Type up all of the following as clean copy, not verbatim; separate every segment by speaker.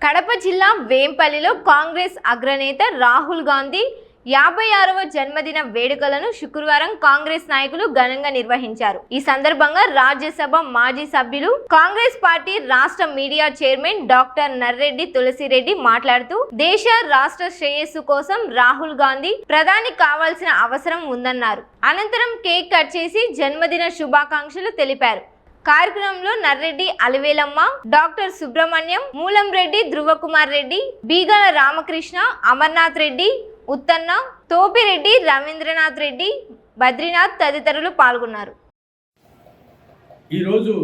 Speaker 1: కడప జిల్లా వేంపల్లిలో కాంగ్రెస్ అగ్రనేత రాహుల్ గాంధీ 56వ జన్మదిన వేడుకలను శుక్రవారం కాంగ్రెస్ నాయకులు ఘనంగా నిర్వహించారు. ఈ సందర్భంగా రాజ్యసభ మాజీ సభ్యులు కాంగ్రెస్ పార్టీ రాష్ట్ర media chairman doctor Narreddy Tulasireddy మాట్లాడుతూ దేశ రాష్ట్ర శ్రేయస్సు కోసం రాహుల్ గాంధీ ప్రధాని కావాల్సిన అవసరం ఉందన్నారు. అనంతరం కేక్ కట్ చేసి జన్మదిన శుభాకాంక్షలు తెలిపారు. కార్యక్రమంలో నర్రెడ్డి అలివేలమ్మ, డాక్టర్ సుబ్రహ్మణ్యం, మూలంరెడ్డి, ధ్రువకుమార్ రెడ్డి, బీగల రామకృష్ణ, అమర్నాథ్ రెడ్డి, ఉత్తన్న, తోపిరెడ్డి, రవీంద్రనాథ్ రెడ్డి, బద్రీనాథ్ తదితరులు పాల్గొన్నారు.
Speaker 2: ఈరోజు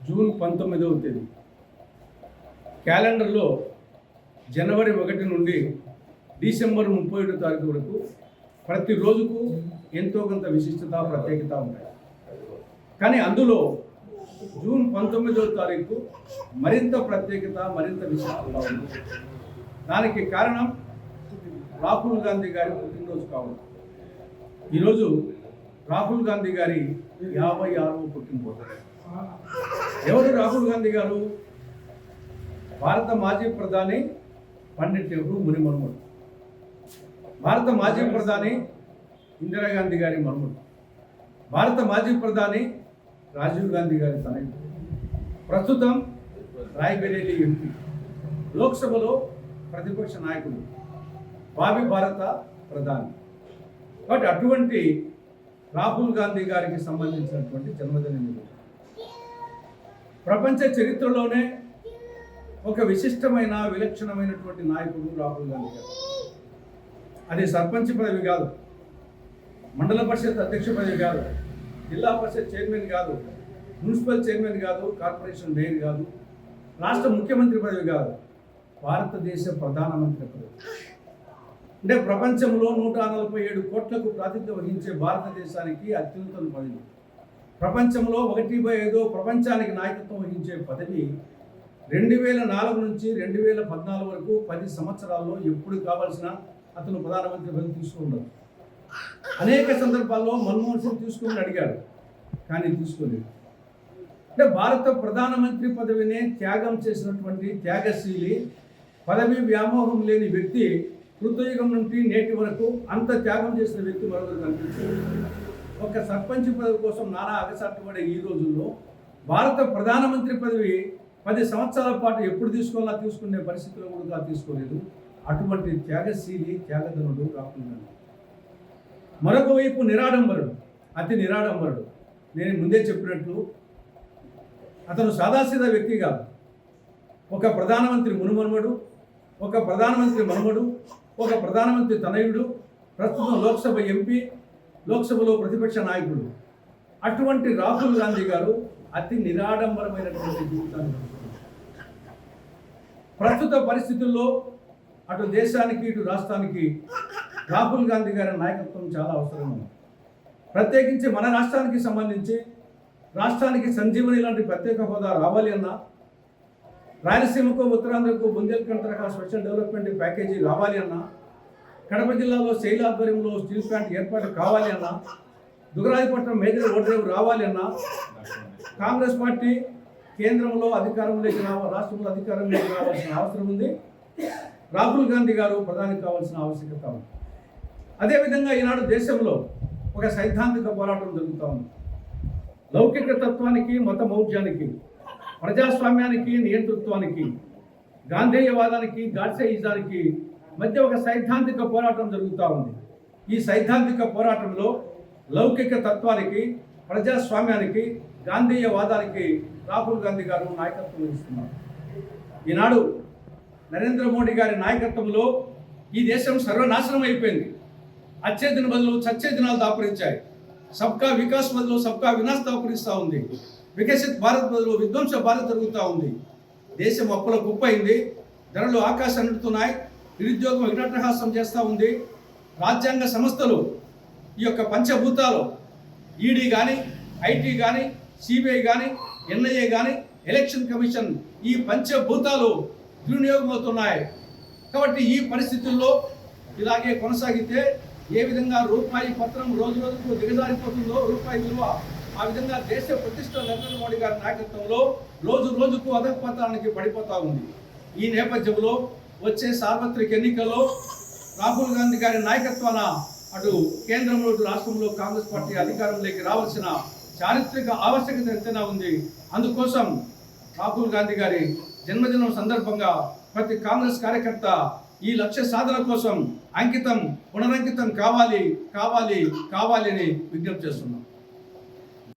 Speaker 2: జూన్ 19వ తేదీ క్యాలెండర్లో జనవరి 1 నుండి డిసెంబర్ 31వ తారీఖు వరకు ప్రతి రోజుకు ఎంతో కొంత విశిష్టత ప్రత్యేకత ఉంటాయి. కానీ అందులో జూన్ 19వ తారీఖు మరింత ప్రత్యేకత, మరింత విశిష్టత ఉంది. దానికి కారణం రాహుల్ గాంధీ గారి పుట్టినరోజు కావడం. ఈరోజు రాహుల్ గాంధీ గారి 56వ పుట్టినరోజు. ఎవరు రాహుల్ గాంధీ గారు? భారత మాజీ ప్రధాని పండిట్ నెహ్రూ ముని మనుమడు. భారత మాజీ ప్రధాని ఇందిరాగాంధీ గారి మనుమడు. భారత మాజీ ప్రధాని రాజీవ్ గాంధీ గారి తనయుడు. ప్రస్తుతం రాయ్బరేలీ ఎంపీ, లోక్సభలో ప్రతిపక్ష నాయకుడు, భావి భారత ప్రధాని. కాబట్టి అటువంటి రాహుల్ గాంధీ గారికి సంబంధించినటువంటి జన్మదిన వేడుక ప్రపంచ చరిత్రలోనే ఒక విశిష్టమైన, విలక్షణమైనటువంటి నాయకుడు రాహుల్ గాంధీ గారు. అది సర్పంచ్ పదవి కాదు, మండల పరిషత్ అధ్యక్ష పదవి కాదు, జిల్లా పరిషత్ చైర్మన్ కాదు, మున్సిపల్ చైర్మన్ కాదు, కార్పొరేషన్ మేయర్ కాదు, రాష్ట్ర ముఖ్యమంత్రి పదవి కాదు, భారతదేశ ప్రధానమంత్రి పదవి. అంటే ప్రపంచంలో 147 కోట్లకు ప్రాతినిధ్యం వహించే భారతదేశానికి అత్యున్నత పదవి. ప్రపంచంలో 1/5 ప్రపంచానికి నాయకత్వం వహించే పదవి 2004 నుంచి 2014 వరకు 10 సంవత్సరాల్లో ఎప్పుడు కావాల్సిన అతను ప్రధానమంత్రి పదవి తీసుకున్నారు. అనేక సందర్భాల్లో మన్మోహన్ సింగ్ తీసుకుని అడిగాడు, కానీ తీసుకోలేదు. అంటే భారత ప్రధానమంత్రి పదవినే త్యాగం చేసినటువంటి త్యాగశీలి, పదవి వ్యామోహం లేని వ్యక్తి, కృతయుగం నుండి నేటి వరకు అంత త్యాగం చేసిన వ్యక్తి మరొకరు కనిపించారు. ఒక సర్పంచ్ పదవి కోసం నానా అగసాట్టుపడే ఈ రోజుల్లో భారత ప్రధానమంత్రి పదవి 10 సంవత్సరాల పాటు ఎప్పుడు తీసుకోవాలా తీసుకునే పరిస్థితిలో కూడా తీసుకోలేదు. అటువంటి త్యాగశీలి, త్యాగధనుడు రాహుల్ గాంధీ. మరొక వైపు నిరాడంబరుడు, అతి నిరాడంబరుడు. నేను ముందే చెప్పినట్లు అతను సాదాసీదా వ్యక్తి కాదు. ఒక ప్రధానమంత్రి మునుమనుమడు, ఒక ప్రధానమంత్రి మనుమడు, ఒక ప్రధానమంత్రి తనయుడు, ప్రస్తుతం లోక్సభ ఎంపీ, లోక్సభలో ప్రతిపక్ష నాయకుడు. అటువంటి రాహుల్ గాంధీ గారు అతి నిరాడంబరమైనటువంటి జీవితాన్ని ప్రస్తుత పరిస్థితుల్లో అటు దేశానికి, ఇటు రాష్ట్రానికి రాహుల్ గాంధీ గారి నాయకత్వం చాలా అవసరం ఉంది. ప్రత్యేకించి మన రాష్ట్రానికి సంబంధించి రాష్ట్రానికి సంజీవని లాంటి ప్రత్యేక హోదా రావాలి అన్నా, రాయలసీమకు, ఉత్తరాంధ్రకు బుందేల్ఖండ్ తరహా స్పెషల్ డెవలప్మెంట్ ప్యాకేజీ రావాలి అన్నా, కడప జిల్లాలో శైలి ఆధ్వర్యంలో స్టీల్ ప్లాంట్ ఏర్పాటు కావాలి అన్నా, దుగరాజపట్నం మేజర్ ఓడరేవు రావాలి అన్నా, కాంగ్రెస్ పార్టీ కేంద్రంలో అధికారంలోకి రాష్ట్రంలో అధికారంలోకి రావాల్సిన అవసరం ఉంది. రాహుల్ గాంధీ గారు ప్రధాని కావాల్సిన ఆవశ్యకత ఉంది. అదేవిధంగా ఈనాడు దేశంలో ఒక సైద్ధాంతిక పోరాటం జరుగుతూ ఉంది. లౌకిక తత్వానికి, మత మౌఢ్యానికి, ప్రజాస్వామ్యానికి, నియంతృత్వానికి, గాంధేయవాదానికి, గాడ్సేయిజానికి మధ్య ఒక సైద్ధాంతిక పోరాటం జరుగుతూ ఉంది. ఈ సైద్ధాంతిక పోరాటంలో లౌకిక తత్వానికి, ప్రజాస్వామ్యానికి, గాంధేయవాదానికి రాహుల్ గాంధీ గారు నాయకత్వం వహిస్తున్నారు. ఈనాడు నరేంద్ర మోడీ గారి నాయకత్వంలో ఈ దేశం సర్వనాశనం అయిపోయింది. అచ్చే దిన బదులు చచ్చే దినాలు దాపురించాయి. సబ్కా వికాస్ బదులు సబ్కా వినాశ్ దాపురిస్తూ ఉంది. వికసిత్ భారత్ బదులు విధ్వంస భారత్ జరుగుతూ ఉంది. దేశం అప్పుల కుప్పైంది. ధరలు ఆకాశం అంటున్నాయి. నిరుద్యోగం వికటాటహాసం చేస్తూ ఉంది. రాజ్యాంగ సంస్థలు, ఈ యొక్క పంచభూతాలు, ఈడీ కానీ, ఐటీ కానీ, సిబిఐ కానీ, ఎన్ఐఏ కానీ, ఎలక్షన్ కమిషన్, ఈ పంచభూతాలు దుర్వినియోగం అవుతున్నాయి. కాబట్టి ఈ పరిస్థితుల్లో ఇలాగే కొనసాగితే ఏ విధంగా రూపాయి పత్రం రోజు రోజుకు దిగజారిపోతుందో రూపాయి విలువ, ఆ విధంగా దేశ ప్రతిష్ట నరేంద్ర మోడీ గారి నాయకత్వంలో రోజు రోజుకు అధపతనానికి పడిపోతూ ఉంది. ఈ నేపథ్యంలో వచ్చే సార్వత్రిక ఎన్నికల్లో రాహుల్ గాంధీ గారి నాయకత్వాన అటు కేంద్రంలో ఇటు రాష్ట్రంలో కాంగ్రెస్ పార్టీ అధికారంలోకి రావాల్సిన చారిత్రక ఆవశ్యకత ఎంతైనా ఉంది. అందుకోసం రాహుల్ గాంధీ గారి జన్మదినం సందర్భంగా ప్రతి కాంగ్రెస్ కార్యకర్త ఈ లక్ష్య సాధన కోసం పునరంకితం కావాలి అని విజ్ఞప్తి చేస్తున్నాం.